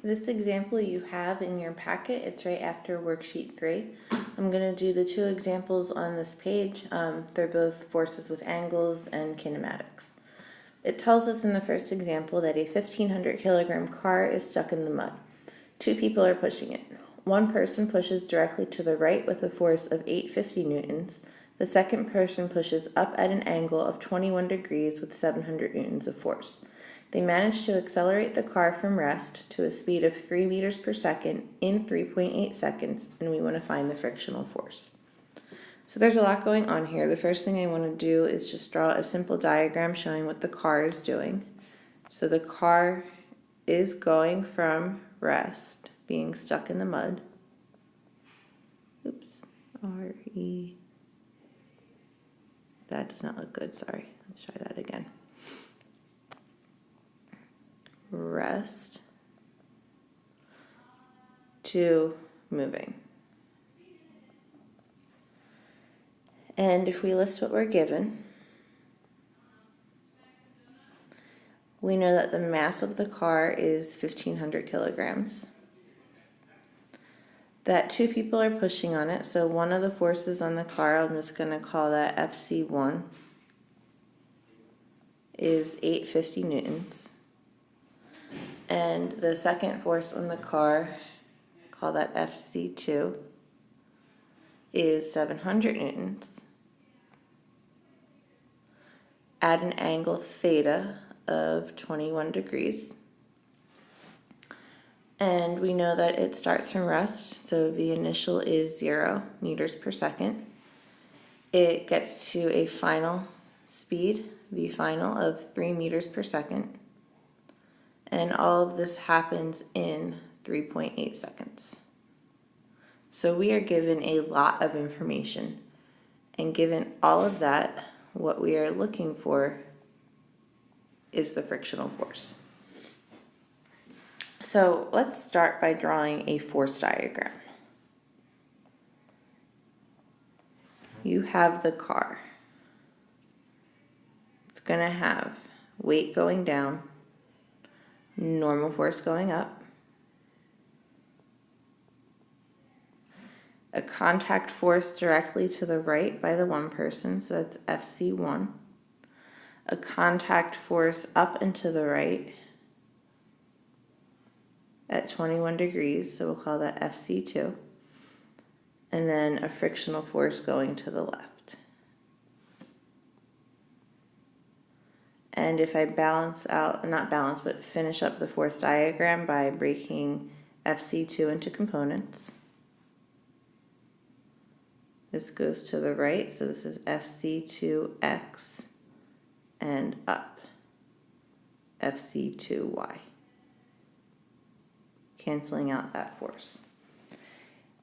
This example you have in your packet, it's right after worksheet 3. I'm going to do the two examples on this page. They're both forces with angles and kinematics. It tells us in the first example that a 1,500 kilogram car is stuck in the mud. Two people are pushing it. One person pushes directly to the right with a force of 850 newtons. The second person pushes up at an angle of 21 degrees with 700 newtons of force. They manage to accelerate the car from rest to a speed of 3 meters per second in 3.8 seconds, and we want to find the frictional force. So there's a lot going on here. The first thing I want to do is just draw a simple diagram showing what the car is doing. So the car is going from rest, being stuck in the mud. Oops, R-E. That does not look good, sorry. Let's try that again. Rest to moving. And if we list what we're given, we know that the mass of the car is 1,500 kilograms. That two people are pushing on it, so one of the forces on the car, I'm just going to call that FC1, is 850 newtons. And the second force on the car, call that FC2, is 700 newtons at an angle theta of 21 degrees. And we know that it starts from rest, so the initial is 0 meters per second. It gets to a final speed, V final, of 3 meters per second. And all of this happens in 3.8 seconds. So we are given a lot of information. And given all of that, what we are looking for is the frictional force. So let's start by drawing a force diagram. You have the car. It's going to have weight going down, normal force going up, a contact force directly to the right by the one person, so that's FC1, a contact force up and to the right at 21 degrees, so we'll call that FC2, and then a frictional force going to the left. And if I balance out, not balance, but finish up the force diagram by breaking FC2 into components. This goes to the right, so this is FC2x and up, FC2y, canceling out that force.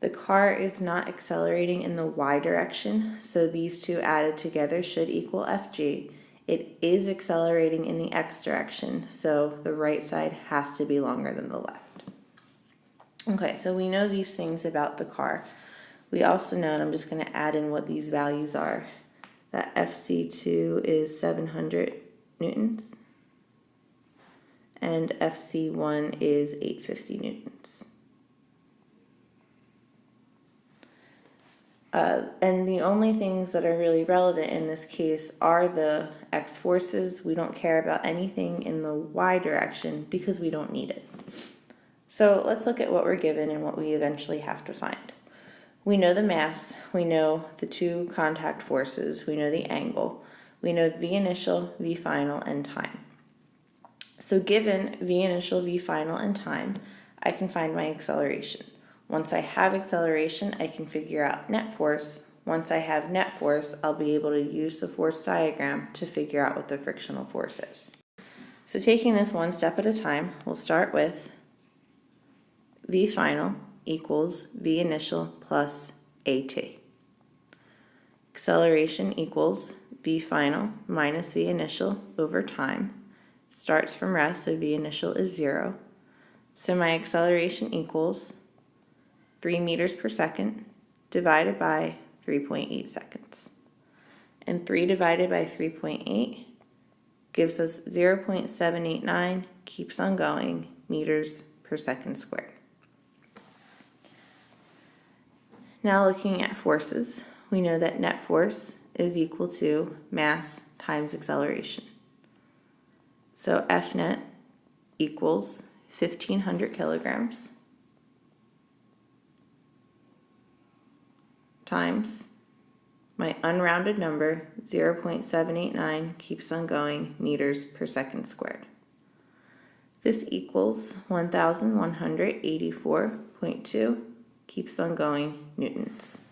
The car is not accelerating in the y direction, so these two added together should equal Fg. It is accelerating in the x direction, so the right side has to be longer than the left. Okay, so we know these things about the car. We also know, and I'm just going to add in what these values are, that FC2 is 700 newtons and FC1 is 850 newtons. And the only things that are really relevant in this case are the x forces. We don't care about anything in the y direction because we don't need it. So let's look at what we're given and what we eventually have to find. We know the mass, we know the two contact forces, we know the angle, we know V initial, V final, and time. So given V initial, V final, and time, I can find my acceleration. Once I have acceleration, I can figure out net force. Once I have net force, I'll be able to use the force diagram to figure out what the frictional force is. So taking this one step at a time, we'll start with V final equals V initial plus AT. Acceleration equals V final minus V initial over time. Starts from rest, so V initial is 0. So my acceleration equals 3 meters per second divided by 3.8 seconds. And 3 divided by 3.8 gives us 0.789, keeps on going, meters per per second squared. Now looking at forces, we know that net force is equal to mass times acceleration. So F net equals 1,500 kilograms times my unrounded number, 0.789, keeps on going, meters per second squared. This equals 1,184.2, keeps on going, newtons.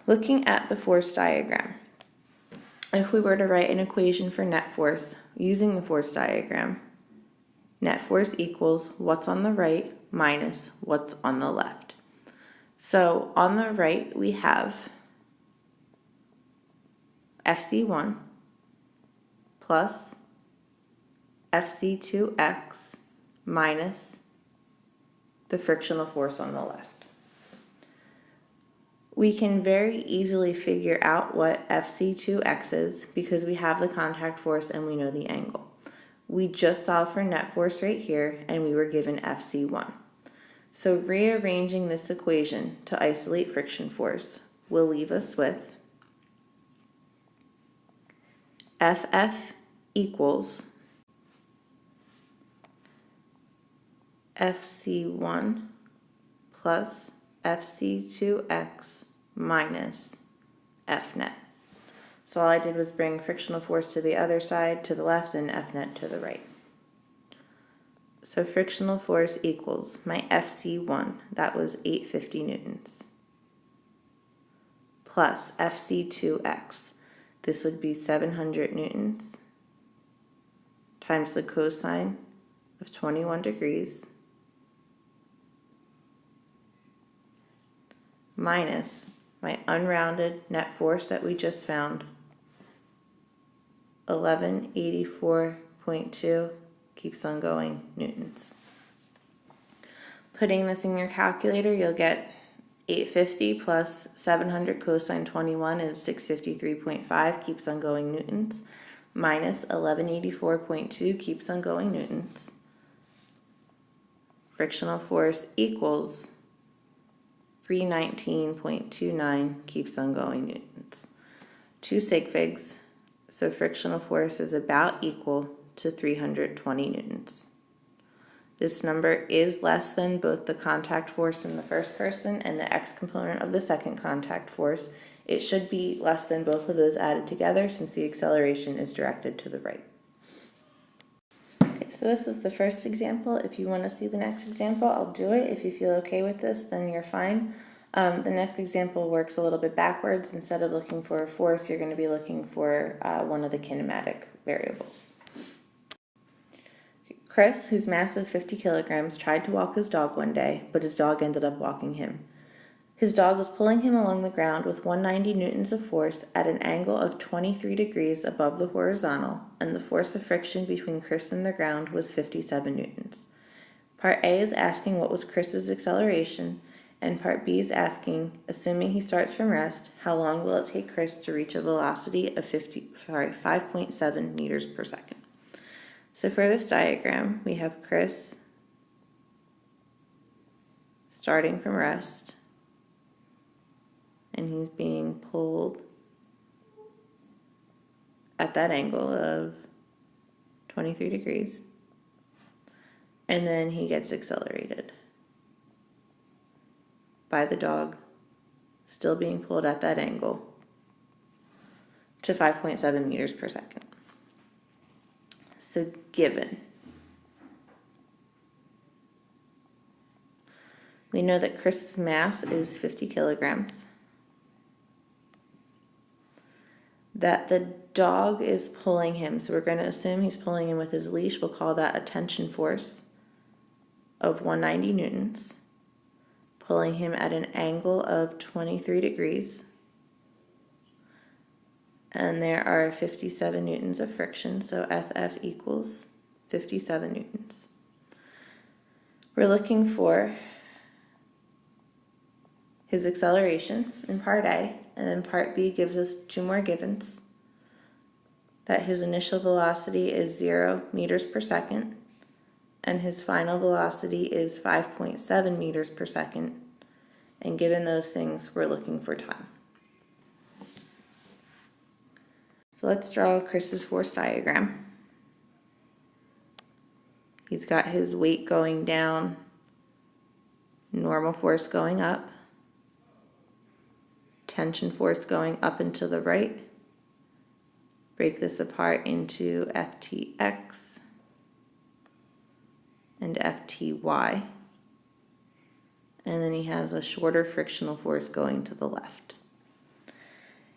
Looking at the force diagram, if we were to write an equation for net force using the force diagram, net force equals what's on the right minus what's on the left. So on the right, we have FC1 plus FC2x minus the frictional force on the left. We can very easily figure out what FC2x is because we have the contact force and we know the angle. We just solved for net force right here and we were given FC1. So rearranging this equation to isolate friction force will leave us with FF equals FC1 plus FC2x minus F net. So all I did was bring frictional force to the other side, to the left, and F net to the right. So frictional force equals my FC1, that was 850 newtons, plus FC2x, this would be 700 newtons, times the cosine of 21 degrees, minus my unrounded net force that we just found, 1184.2, keeps on going, newtons. Putting this in your calculator, you'll get 850 plus 700 cosine 21 is 653.5, keeps on going, newtons, minus 1184.2, keeps on going, newtons. Frictional force equals 319.29, keeps on going, newtons. Two sig figs, so frictional force is about equal to 320 newtons. This number is less than both the contact force in the first person and the x component of the second contact force. It should be less than both of those added together since the acceleration is directed to the right. Okay, so this is the first example. If you want to see the next example, I'll do it. If you feel okay with this, then you're fine. The next example works a little bit backwards. Instead of looking for a force, you're going to be looking for one of the kinematic variables. Chris, whose mass is 50 kilograms, tried to walk his dog one day, but his dog ended up walking him. His dog was pulling him along the ground with 190 newtons of force at an angle of 23 degrees above the horizontal, and the force of friction between Chris and the ground was 57 newtons. Part A is asking what was Chris's acceleration, and Part B is asking, assuming he starts from rest, how long will it take Chris to reach a velocity of 5.7 meters per second. So for this diagram, we have Chris starting from rest, and he's being pulled at that angle of 23 degrees, and then he gets accelerated by the dog, still being pulled at that angle, to 5.7 meters per second. So given, we know that Chris's mass is 50 kilograms, that the dog is pulling him, so we're going to assume he's pulling him with his leash. We'll call that a tension force of 190 newtons, pulling him at an angle of 23 degrees. And there are 57 newtons of friction, so FF equals 57 newtons. We're looking for his acceleration in Part A, and then Part B gives us two more givens. That his initial velocity is 0 meters per second, and his final velocity is 5.7 meters per second. And given those things, we're looking for time. So let's draw Chris's force diagram. He's got his weight going down, normal force going up, tension force going up and to the right. Break this apart into Ftx and Fty. And then he has a shorter frictional force going to the left.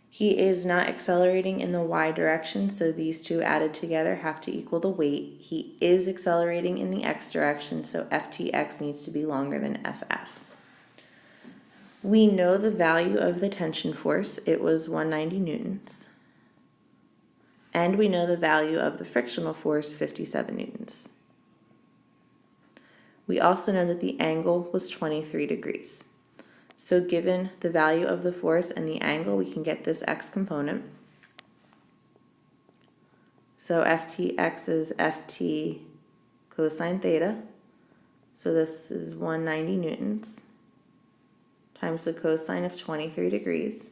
He is not accelerating in the y direction, so these two added together have to equal the weight. He is accelerating in the x direction, so Ftx needs to be longer than Ff. We know the value of the tension force. It was 190 newtons. And we know the value of the frictional force, 57 newtons. We also know that the angle was 23 degrees. So given the value of the force and the angle, we can get this x component. So Ftx is Ft cosine theta. So this is 190 newtons times the cosine of 23 degrees.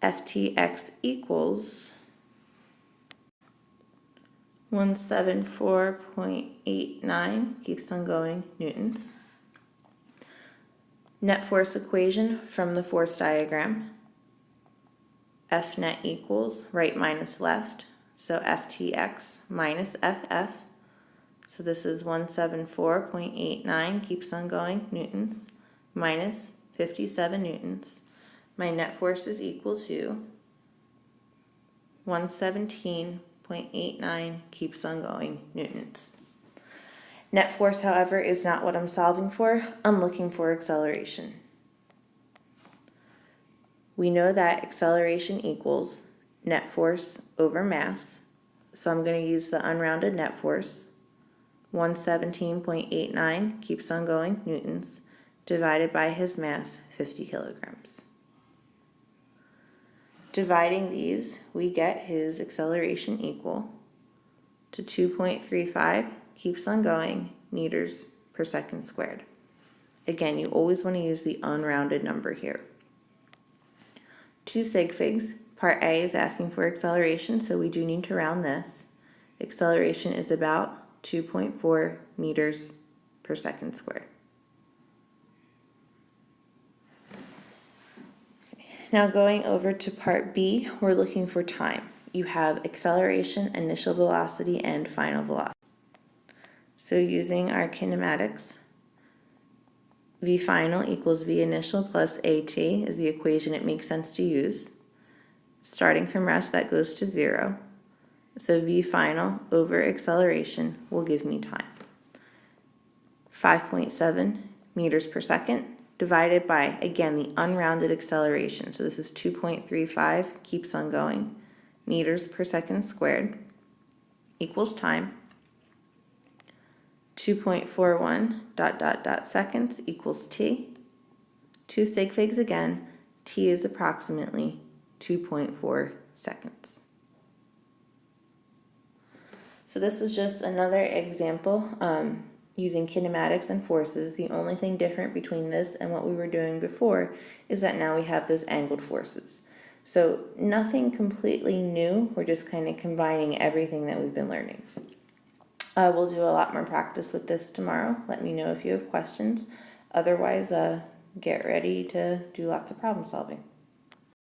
Ftx equals 174.89, keeps on going, newtons. Net force equation from the force diagram. F net equals right minus left, so Ftx minus Ff. So this is 174.89, keeps on going, newtons, minus 57 newtons. My net force is equal to 117.89, keeps on going, newtons. Net force, however, is not what I'm solving for. I'm looking for acceleration. We know that acceleration equals net force over mass. So I'm going to use the unrounded net force. 117.89, keeps on going, newtons, divided by his mass, 50 kilograms. Dividing these, we get his acceleration equal to 2.35, keeps on going, meters per second squared. Again, you always want to use the unrounded number here. 2 sig figs. Part A is asking for acceleration, so we do need to round this. Acceleration is about 2.4 meters per second squared. Okay. Now going over to part B, we're looking for time. You have acceleration, initial velocity, and final velocity. So using our kinematics, V final equals V initial plus AT is the equation it makes sense to use. Starting from rest, that goes to 0. So V final over acceleration will give me time. 5.7 meters per second divided by, again, the unrounded acceleration. So this is 2.35, keeps on going, meters per second squared equals time. 2.41 ... seconds equals t. 2 sig figs again, t is approximately 2.4 seconds. So this is just another example using kinematics and forces. The only thing different between this and what we were doing before is that now we have those angled forces. So nothing completely new, we're just kind of combining everything that we've been learning. We'll do a lot more practice with this tomorrow. Let me know if you have questions. Otherwise, get ready to do lots of problem solving.